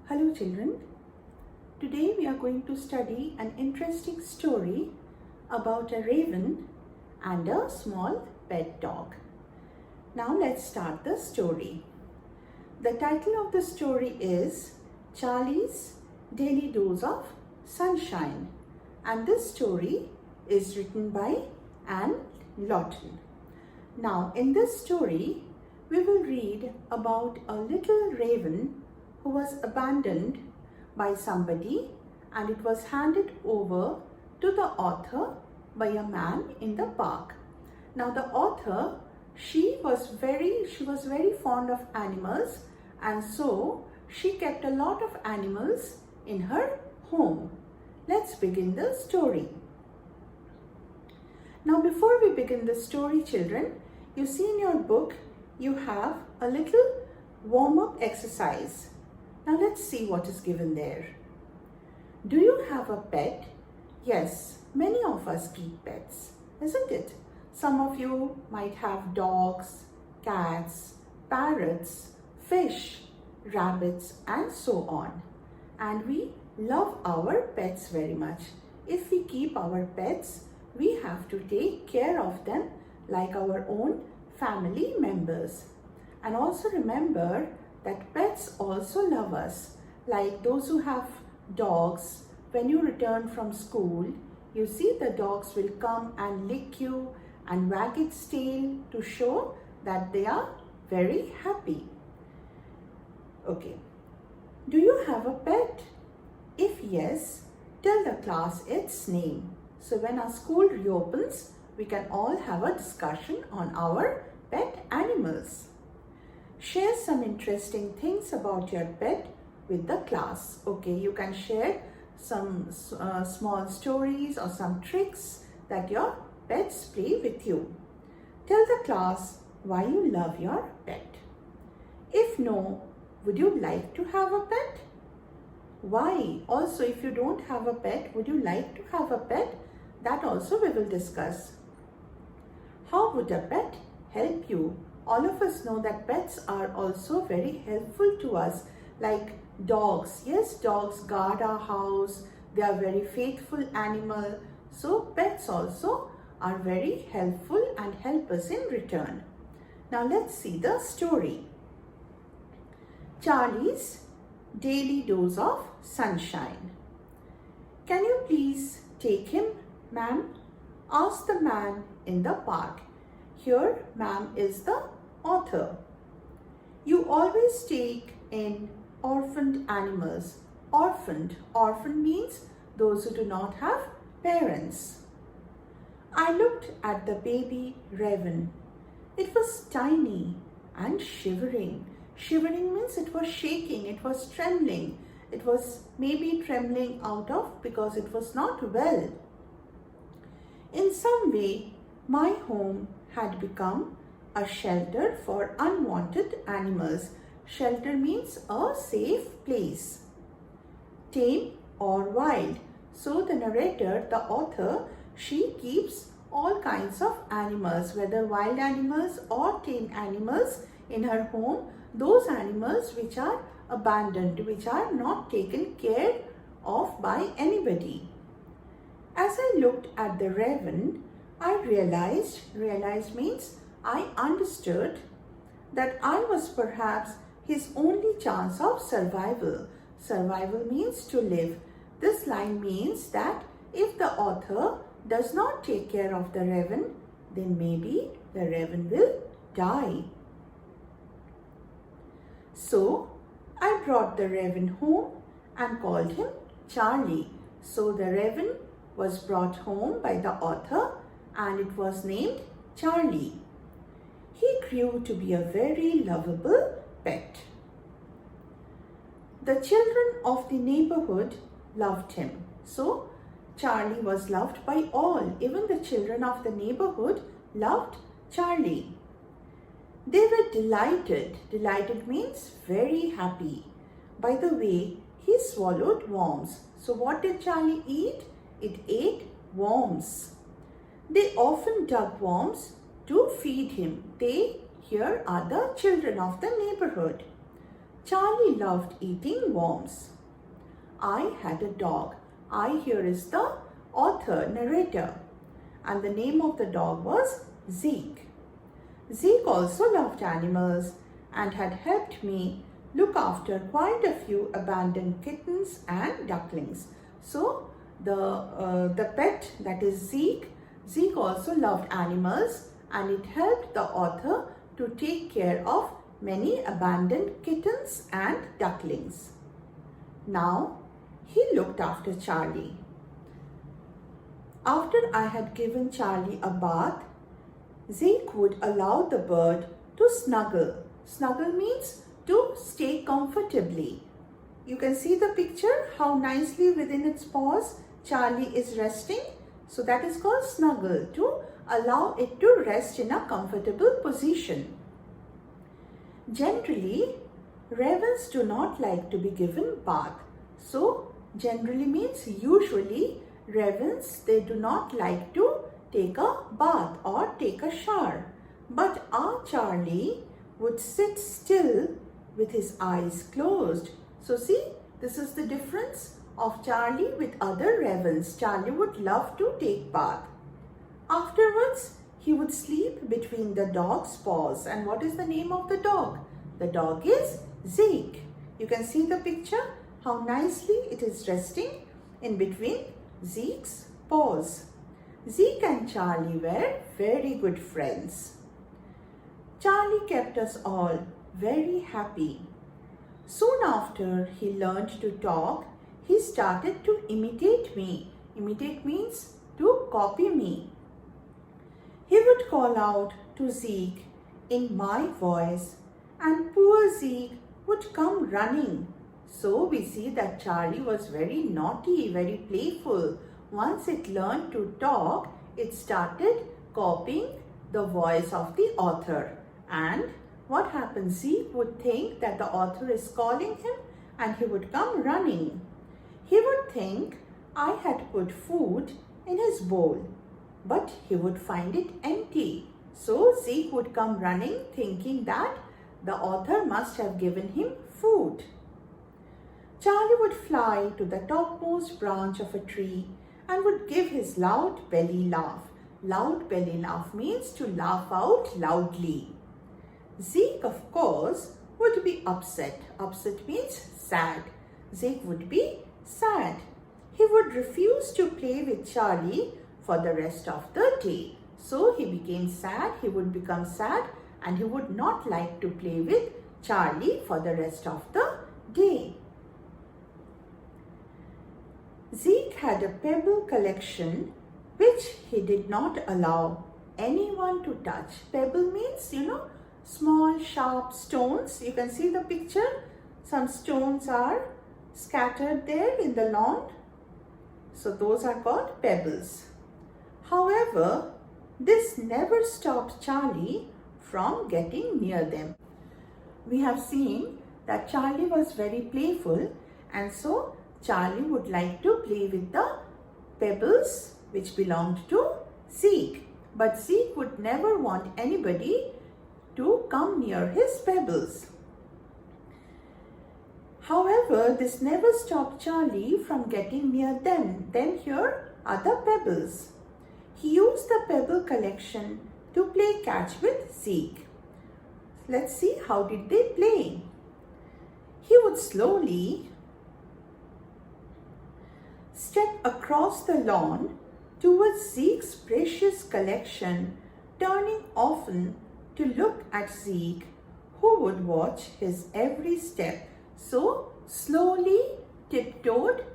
Hello children, today we are going to study an interesting story about a raven and a small pet dog. Now let's start the story. The title of the story is Charlie's Daily Dose of Sunshine, and this story is written by Anne Lawton. Now in this story we will read about a little raven who was abandoned by somebody, and it was handed over to the author by a man in the park. Now the author, she was very fond of animals, and so she kept a lot of animals in her home. Let's begin the story. Now before we begin the story, children, you see in your book you have a little warm-up exercise. Now let's see what is given there. Do you have a pet? Yes, many of us keep pets, isn't it? Some of you might have dogs, cats, parrots, fish, rabbits, and so on. And we love our pets very much. If we keep our pets, we have to take care of them like our own family members. And also remember that pets also love us. Like those who have dogs, when you return from school, you see the dogs will come and lick you and wag its tail to show that they are very happy. Okay, do you have a pet? If yes, tell the class its name. So when our school reopens, we can all have a discussion on our pet animals. Share some interesting things about your pet with the class. Okay, you can share some small stories or some tricks that your pets play with you. Tell the class why you love your pet. If no, would you like to have a pet? Why? Also, if you don't have a pet, would you like to have a pet? That also we will discuss. How would a pet help you? All of us know that pets are also very helpful to us, like dogs. Yes, dogs guard our house. They are very faithful animal. So pets also are very helpful and help us in return. Now let's see the story. Charlie's Daily Dose of Sunshine. Can you please take him, ma'am? Asked the man in the park. Here, ma'am is the author. You always take in orphaned animals. Orphan means those who do not have parents. I looked at the baby raven. It was tiny and shivering. Shivering means it was shaking, it was trembling. It was maybe trembling out of because it was not well. In some way, my home had become a shelter for unwanted animals. Shelter means a safe place. Tame or wild. So the narrator, the author, she keeps all kinds of animals, whether wild animals or tame animals in her home. Those animals which are abandoned, which are not taken care of by anybody. As I looked at the raven, I realized means I understood that I was perhaps his only chance of survival. Survival means to live. This line means that if the author does not take care of the raven, then maybe the raven will die. So I brought the raven home and called him Charlie. So the raven was brought home by the author and it was named Charlie. He grew to be a very lovable pet. The children of the neighborhood loved him. So Charlie was loved by all. Even the children of the neighborhood loved Charlie. They were delighted. Delighted means very happy. By the way, he swallowed worms. So what did Charlie eat? It ate worms. They often dug worms to feed him. They here are the children of the neighborhood. Charlie loved eating worms. I had a dog. I here is the author, narrator. And the name of the dog was Zeke. Zeke also loved animals and had helped me look after quite a few abandoned kittens and ducklings. So the pet, that is Zeke also loved animals, and it helped the author to take care of many abandoned kittens and ducklings. Now he looked after Charlie. After I had given Charlie a bath, Zeke would allow the bird to snuggle. Snuggle means to stay comfortably. You can see the picture, how nicely within its paws Charlie is resting. So that is called snuggle, to allow it to rest in a comfortable position. Generally, ravens do not like to be given bath. So generally means usually ravens, they do not like to take a bath or take a shower. But our Charlie would sit still with his eyes closed. So see, this is the difference of Charlie with other ravens. Charlie would love to take bath. Afterwards, he would sleep between the dog's paws. And what is the name of the dog? The dog is Zeke. You can see the picture, how nicely it is resting in between Zeke's paws. Zeke and Charlie were very good friends. Charlie kept us all very happy. Soon after he learned to talk, he started to imitate me. Imitate means to copy me. He would call out to Zeke in my voice, and poor Zeke would come running. So we see that Charlie was very naughty, very playful. Once it learned to talk, it started copying the voice of the author. And what happens? Zeke would think that the author is calling him, and he would come running. He would think I had put food in his bowl, but he would find it empty. So Zeke would come running thinking that the author must have given him food. Charlie would fly to the topmost branch of a tree and would give his loud belly laugh. Loud belly laugh means to laugh out loudly. Zeke, of course, would be upset. Upset means sad. Zeke would be sad. He would refuse to play with Charlie for the rest of the day. So he became sad, he would become sad, and he would not like to play with Charlie for the rest of the day. Zeke had a pebble collection which he did not allow anyone to touch. Pebble means, small sharp stones. You can see the picture. Some stones are scattered there in the lawn. So those are called pebbles. However, this never stopped Charlie from getting near them. We have seen that Charlie was very playful, and so Charlie would like to play with the pebbles which belonged to Zeke. But Zeke would never want anybody to come near his pebbles. However, this never stopped Charlie from getting near them. Then here are the pebbles. He used the pebble collection to play catch with Zeke. Let's see, how did they play? He would slowly step across the lawn towards Zeke's precious collection, turning often to look at Zeke, who would watch his every step. So slowly tiptoed,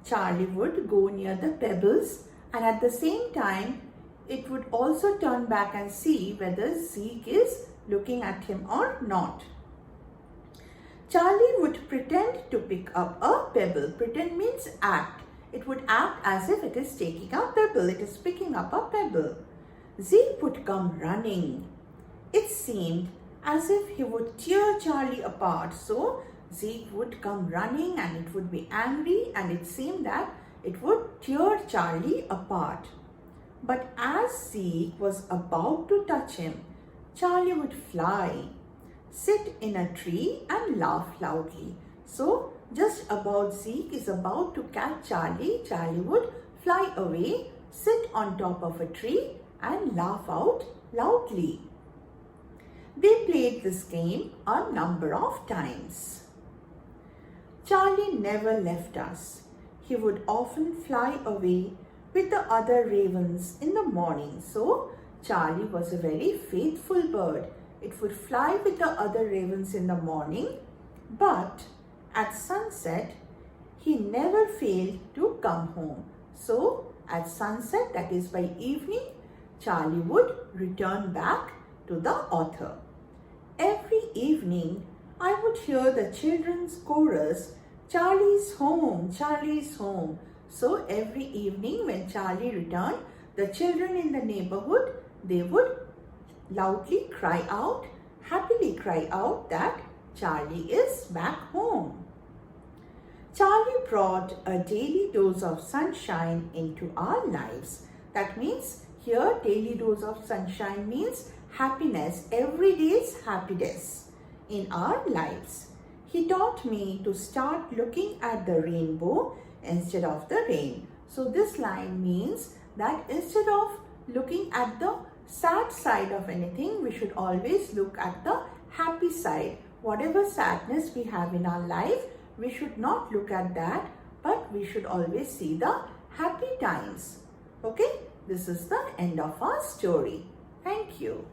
Charlie would go near the pebbles, and at the same time it would also turn back and see whether Zeke is looking at him or not. Charlie would pretend to pick up a pebble. Pretend means act. It would act as if it is taking a pebble. It is picking up a pebble. Zeke would come running. It seemed as if he would tear Charlie apart. So Zeke would come running and it would be angry, and it seemed that it would tear Charlie apart. But as Zeke was about to touch him, Charlie would fly. sit in a tree and laugh loudly. So just about Zeke is about to catch Charlie. Charlie would fly away, sit on top of a tree and laugh out loudly. They played this game a number of times. Charlie never left us. He would often fly away with the other ravens in the morning. So Charlie was a very faithful bird. It would fly with the other ravens in the morning, but at sunset, he never failed to come home. So at sunset, that is by evening, Charlie would return back to the author. Every evening, I would hear the children's chorus, "Charlie's home, Charlie's home." So every evening when Charlie returned, the children in the neighborhood, they would loudly cry out, happily cry out that Charlie is back home. Charlie brought a daily dose of sunshine into our lives. That means here daily dose of sunshine means happiness, every day's happiness in our lives. He taught me to start looking at the rainbow instead of the rain. So this line means that instead of looking at the sad side of anything, we should always look at the happy side. Whatever sadness we have in our life, we should not look at that, but we should always see the happy times. Okay, this is the end of our story. Thank you.